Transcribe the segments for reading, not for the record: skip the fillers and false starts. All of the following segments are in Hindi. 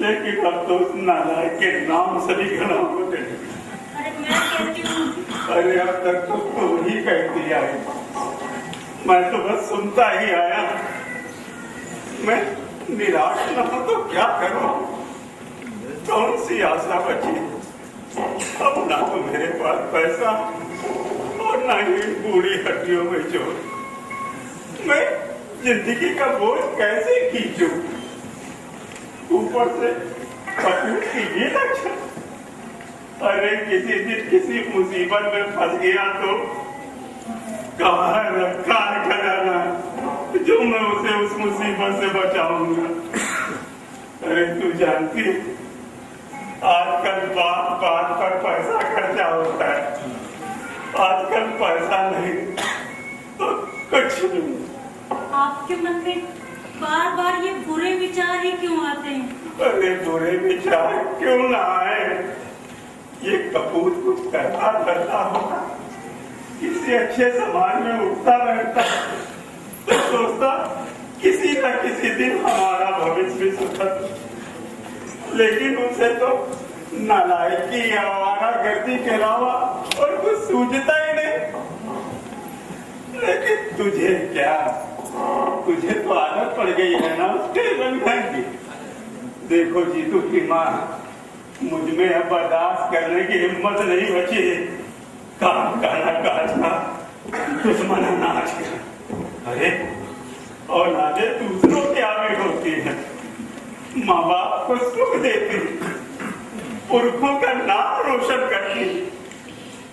लेकिन अब तो उस नालायक के नाम से भी घना होते। अरे मैं कहती हूँ। अरे अब तक तो तुम ही कहती आई, मैं तो बस सुनता ही आया। मैं निराश न हो तो क्या करूं? कौन सी आशा बची? अब ना तो मेरे पास पैसा और ना ही बूढ़ी हड्डियों में जोर। मैं जिंदगी का बोझ कैसे खींचूं? ऊपर से कपूर की ये लक्षण। अरे किसी दिन किसी मुसीबत में फंस गया तो कहाँ रखा है खजाना जो मैं उसे उस मुसीबत से बचाऊंगा? अरे तू जानती है आजकल बात बात पर पैसा खर्चा होता है। आजकल पैसा नहीं तो कुछ नहीं। आपके मन में बार बार ये बुरे विचार ही क्यों आते हैं? अरे बुरे विचार क्यों ना आए? ये कपूत कुछ करता करता होगा, किसी अच्छे समाज में उठता बैठता तो सोचता किसी न किसी दिन हमारा भविष्य भी सुखद। लेकिन उसे तो नालायकी आवारागर्दी के अलावा और कुछ सूझता ही नहीं। लेकिन तुझे क्या, तुझे तो आदत पड़ गई है ना उसके बंधन की। देखो जीतू की माँ, मुझ में अब बर्दाश्त करने की हिम्मत नहीं बची। काम करना काजना दुश्मन नाच कर। अरे औलादे दूसरों की आगे होती है, माँ बाप को सुख देती, पुरखों का नाम रोशन करती,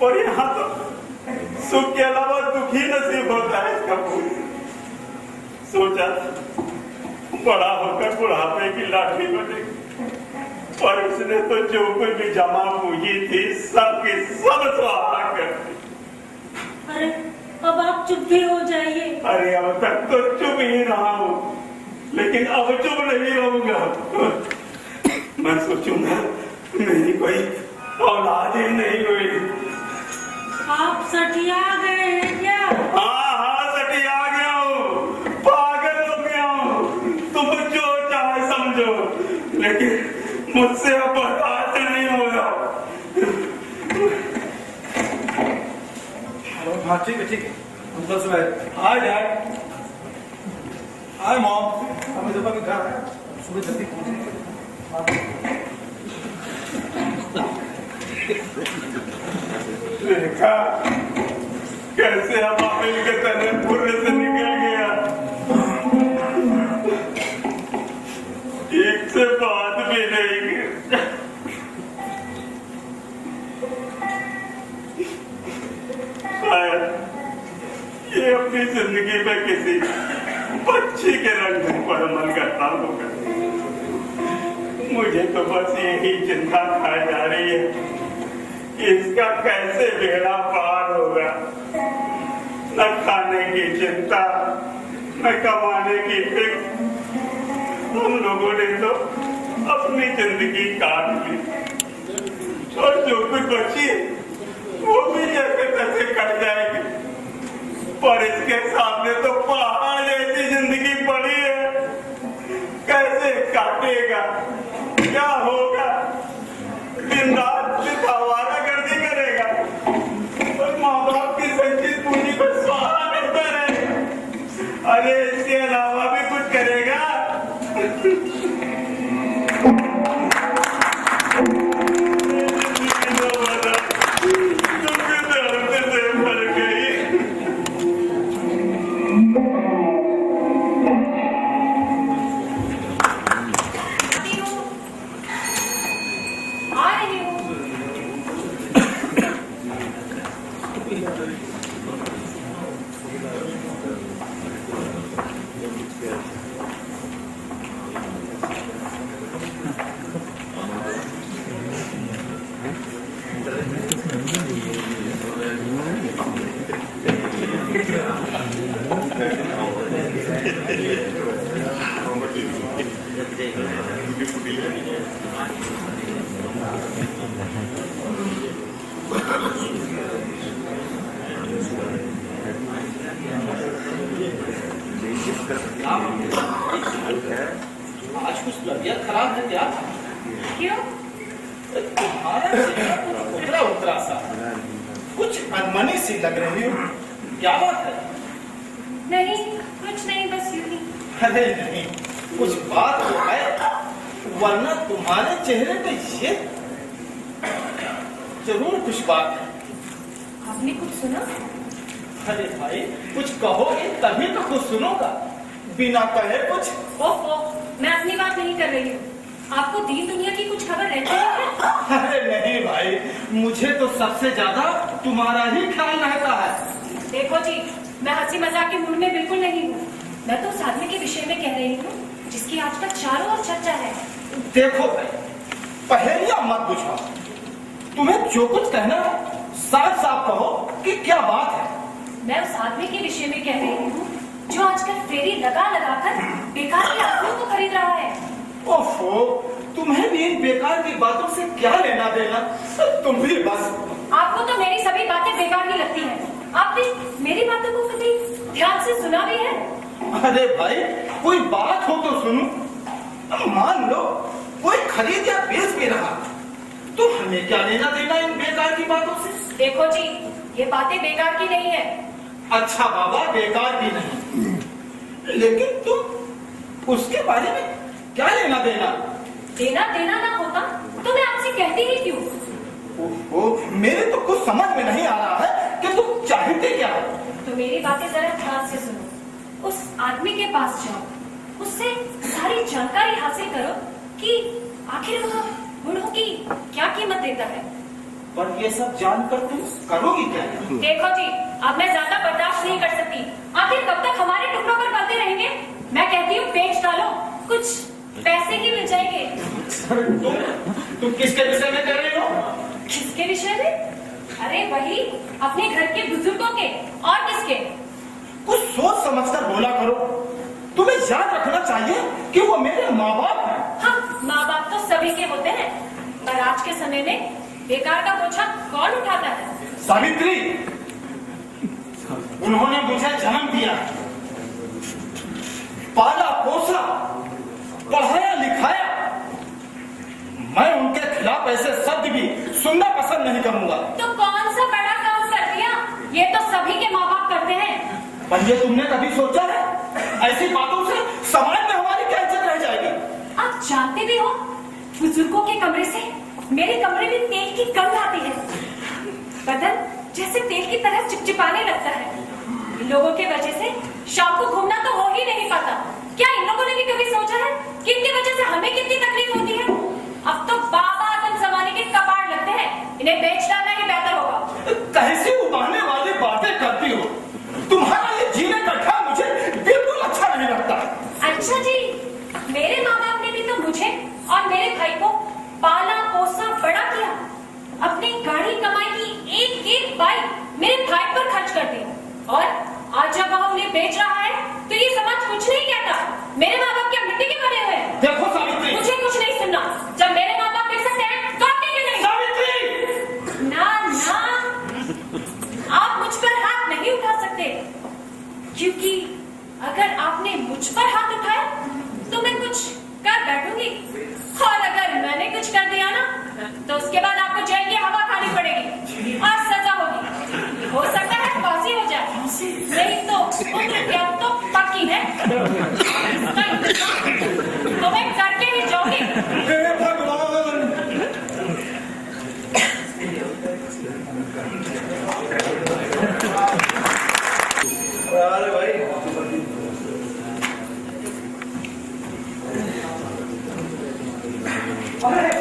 और यहाँ तो सुख के अलावा दुख ही नसीब होता है इसका। सोचा बड़ा होकर बुढ़ापे की लाठी बनेगी, पर इसने तो जो कुछ भी जमा पूंजी थी सबकी सब स्वाहा कर दी। अरे अब आप चुप भी हो जाइए। अरे अब तक तो चुप ही रहा हूँ, लेकिन अब चुप नहीं रहूंगा। मैं सोचूंगा मेरी कोई औलाद ही नहीं हुई। आप सठिया गए हैं क्या? हाँ सठिया गया हूँ, पागल हो गया हूँ। तुम जो चाहे समझो, लेकिन मुझसे अब बर्दाश्त नहीं होगा। हाँ ठीक है अंकल सुबह हाय डैड, हाय मॉम। हमें दोपहर के घर है, सुबह जल्दी पहुंचेंगे। देखा कैसे हम आमिल के तरह पूरे से निकल गया। एक से बात भी नहीं। शायद ये अपनी जिंदगी में किसी बच्ची के रंग पर अमल करता होगा। मुझे तो बस यही चिंता खाई जा रही है कि इसका कैसे बेड़ा पार होगा। न खाने की चिंता, न कमाने की फिक्र। हम लोगों ने तो अपनी जिंदगी काट ली, और जो कुछ बची वो भी जैसे तैसे कट जाएगी। पर इसके सामने तो पहाड़ जैसी जिंदगी पड़ी है, कैसे काटेगा? क्या होगा? दिन रात सिर्फ आवारागर्दी करेगा और माँ बाप की संचित पूंजी को स्वाहा करता रहेगा। अरे इसके अलावा भी कुछ करेगा? आज कुछ तबीयत खराब है क्या? क्यों? तुम्हारा चेहरा कुछ उतरा उतरा सा, कुछ अनमनी सी लग रही हो, क्या बात है? नहीं, कुछ नहीं, बस यूं ही। अरे नहीं, कुछ बात तो है, वरना तुम्हारे चेहरे पे ये जरूर कुछ बात है। आपने कुछ सुना? अरे भाई, कुछ कहोगे तभी तो कुछ सुनूंगा, बिना कहे कुछ। ओहो, मैं अपनी बात नहीं कर रही हूँ। आपको दीन दुनिया की कुछ खबर रहती है? अरे नहीं भाई, मुझे तो सबसे ज्यादा तुम्हारा ही ख्याल रहता है। देखो जी, मैं हंसी मजाक के मूड में बिल्कुल नहीं हूँ। मैं तो उस आदमी के विषय में कह रही हूँ जिसकी आजकल चारों ओर चर्चा है। देखो भाई, पहेलियां मत बुझाओ, तुम्हें जो कुछ कहना है साफ साफ कहो कि क्या बात है। मैं उस आदमी के विषय में कह रही हूँ जो आजकल फेरी लगा लगा कर बेकार की आदमियों को खरीद रहा है। ओफो, तुम्हें भी इन बेकार की बातों से क्या लेना देना? तुम भी बस। आपको तो मेरी सभी बातें बेकार ही लगती हैं। आपने मेरी बातों को कभी ध्यान से सुना भी है? अरे भाई, कोई बात हो तो सुनो। मान लो कोई खरीद या बेच भी रहा, तो हमें क्या लेना देना इन बेकार की बातों से? देखो जी, ये बातें बेकार की नहीं है। अच्छा बाबा, बेकार की नहीं, लेकिन तुम उसके बारे में क्या लेना देना? देना देना ना होता तो मैं आपसे कहती ही क्यों? ओहो, मेरे तो कुछ समझ में नहीं आ रहा है कि तुम चाहते क्या हो। तो मेरी बातें जरा ध्यान से सुनो। उस आदमी के पास जाओ, उससे सारी जानकारी हासिल करो कि आखिर वह गुणों की क्या कीमत देता है। पर ये सब जानकर तुम करोगी क्या? देखो जी, अब मैं ज्यादा बर्दाश्त नहीं कर सकती। आखिर कब तक हमारे टुकड़ों पर पलते रहेंगे? मैं कहती हूँ बेच डालो, कुछ पैसे ही मिल जाएंगे। तुम किसके विषय में कह रही हो? किसके विषय में? अरे वही अपने घर के बुजुर्गों के, और किसके? कुछ सोच समझकर बोला करो। तुम्हें याद रखना चाहिए कि वो मेरे माँ बाप हैं। हाँ, माँ बाप तो सभी के होते हैं, पर आज के समय में बेकार का बोझा कौन उठाता है? सावित्री, उन्होंने मुझे जन्म दिया, पाला पोसा, पढ़ाया लिखाया। मैं उनके खिलाफ ऐसे शब्द भी सुनना पसंद नहीं करूंगा। तो कौन सा बड़ा काम कर दिया? ये तो सभी के माँ बाप करते हैं। पर ये तुमने कभी सोचा है, ऐसी बातों से समाज में हमारी क्या इज्जत रह जाएगी? आप जानते भी हो, बुजुर्गों के कमरे से मेरे कमरे में तेल की गंध आती है। बदन जैसे तेल की तरह चिपचिपाने लगता है। इन लोगों के वजह से शाम को घूमना तो हो ही नहीं पाता। क्या इन लोगों ने भी कभी सोचा है कि इनकी वजह से हमें कितनी तकलीफ होती है? अब तो बाबा आदम जमाने के कपाड़ लगते हैं। इन्हें बेच डालना ही बेहतर होगा। कैसी उबाने वाली बातें करती हो? तुम्हारा ये जीने का ढंग मुझे बिल्कुल अच्छा नहीं लगता। अच्छा जी, मेरे माँ बाप ने भी तो मुझे और मेरे भाई को पाला पोसा बड़ा किया। अपनी गाड़ी कमाई की एक एक पाई मेरे भाई पर खर्च कर दी, और आज जब वह उन्हें बेच रहा है तो ये समाज कुछ नहीं कहता। मेरे माँ बाप क्या मिट्टी के बने हुए हैं? देखो सावित्री, मुझे कुछ नहीं सुनना। जब मेरे माँ बाप बिक सकते हैं तो आपने क्यों नहीं? सावित्री! ना ना, आप मुझ पर हाथ नहीं उठा सकते, क्योंकि अगर आपने मुझ पर हाथ उठाया तो मैं कुछ कर बैठूंगी, और अगर मैंने कुछ कर दिया ना तो उसके बाद आपको जेल की हवा खानी पड़ेगी और सजा होगी। हो सकता है फांसी हो जाए, नहीं तो उम्र कैद तो पक्की है। इसका इंतजाम तो मैं करके ही जाऊंगी। हे भगवान! अरे भाई, अरे